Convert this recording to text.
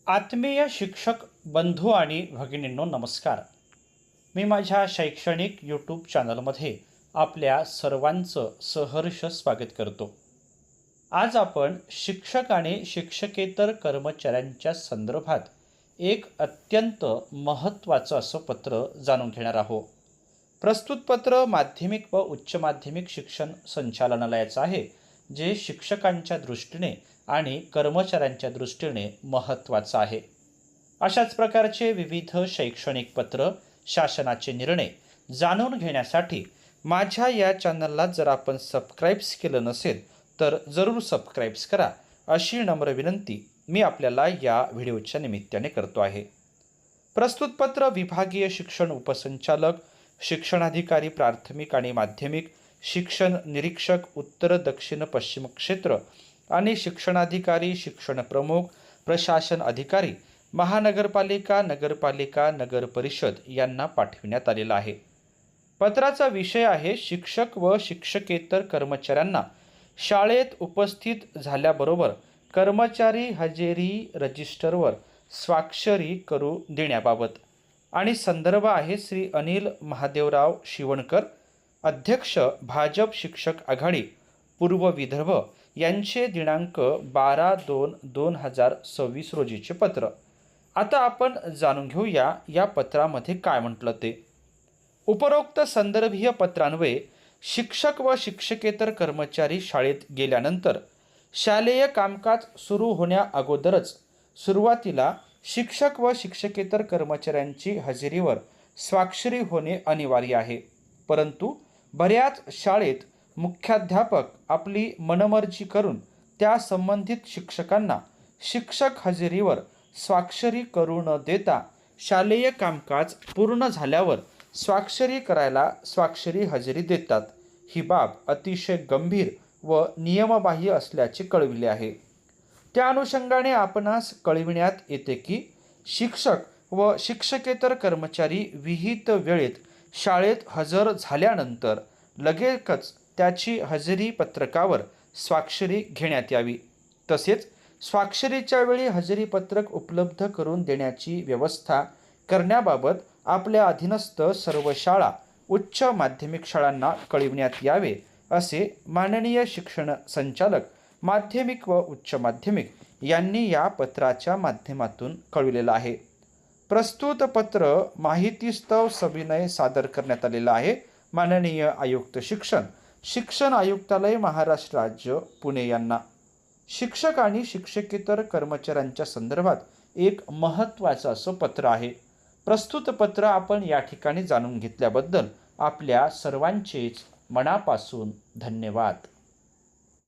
आत्मीय शिक्षक बंधू आणि भगिनींनो नमस्कार. मी माझ्या शैक्षणिक यूट्यूब चॅनलमध्ये आपल्या सर्वांचं सहर्ष स्वागत करतो. आज आपण शिक्षक आणि शिक्षकेतर कर्मचाऱ्यांच्या संदर्भात एक अत्यंत महत्त्वाचं असं पत्र जाणून घेणार आहोत. प्रस्तुत पत्र माध्यमिक व उच्च माध्यमिक शिक्षण संचालनालयाचं आहे, जे शिक्षकांच्या दृष्टीने आणि कर्मचाऱ्यांच्या दृष्टीने महत्त्वाचं आहे. अशाच प्रकारचे विविध शैक्षणिक पत्र, शासनाचे निर्णय जाणून घेण्यासाठी माझ्या या चॅनलला जर आपण सबस्क्राईब्स केलं नसेल तर जरूर सबस्क्राईब्स करा, अशी नम्र विनंती मी आपल्याला या व्हिडिओच्या निमित्ताने करतो आहे. प्रस्तुत पत्र विभागीय शिक्षण उपसंचालक, शिक्षणाधिकारी प्राथमिक आणि माध्यमिक, शिक्षण निरीक्षक उत्तर दक्षिण पश्चिम क्षेत्र आणि शिक्षणाधिकारी, शिक्षण प्रमुख, प्रशासन अधिकारी, महानगरपालिका, नगरपालिका, नगर परिषद यांना पाठविण्यात आलेला आहे. पत्राचा विषय आहे शिक्षक व शिक्षकेतर कर्मचाऱ्यांना शाळेत उपस्थित झाल्याबरोबर कर्मचारी हजेरी रजिस्टरवर स्वाक्षरी करू देण्याबाबत आणि संदर्भ आहे श्री अनिल महादेवराव शिवणकर, अध्यक्ष भाजप शिक्षक आघाडी पूर्व विदर्भ यांचे दिनांक 12/2/2026 रोजीचे पत्र. आता आपण जाणून घेऊया या पत्रामध्ये काय म्हटलं ते. उपरोक्त संदर्भीय पत्रान्वये शिक्षक व शिक्षकेतर कर्मचारी शाळेत गेल्यानंतर शालेय कामकाज सुरू होण्या अगोदरच सुरुवातीला शिक्षक व शिक्षकेतर कर्मचाऱ्यांची हजेरीवर स्वाक्षरी होणे अनिवार्य आहे. परंतु बऱ्याच शाळेत मुख्याध्यापक आपली मनमर्जी करून त्या संबंधित शिक्षकांना शिक्षक हजेरीवर स्वाक्षरी करू न देता शालेय कामकाज पूर्ण झाल्यावर स्वाक्षरी करायला स्वाक्षरी हजेरी देतात. ही बाब अतिशय गंभीर व नियमबाह्य असल्याचे कळविले आहे. त्या अनुषंगाने आपणास कळविण्यात येते की शिक्षक व शिक्षकेतर कर्मचारी विहित वेळेत शाळेत हजर झाल्यानंतर लगेचच त्याची हजेरी पत्रकावर स्वाक्षरी घेण्यात यावी. तसेच स्वाक्षरीच्या वेळी हजेरी पत्रक उपलब्ध करून देण्याची व्यवस्था करण्याबाबत आपल्या अधीनस्थ सर्व शाळा, उच्च माध्यमिक शाळांना कळविण्यात यावे, असे माननीय शिक्षण संचालक माध्यमिक व उच्च माध्यमिक यांनी या पत्राच्या माध्यमातून कळविलेलं आहे. प्रस्तुत पत्र माहितीस्तव सविनय सादर करण्यात आलेलं आहे माननीय आयुक्त शिक्षण आयुक्तालय महाराष्ट्र राज्य पुणे यांना. शिक्षक आणि शिक्षकेतर कर्मचाऱ्यांच्या संदर्भात एक महत्त्वाचं असं पत्र आहे. प्रस्तुत पत्र आपण या ठिकाणी जाणून घेतल्याबद्दल आपल्या सर्वांचेच मनापासून धन्यवाद.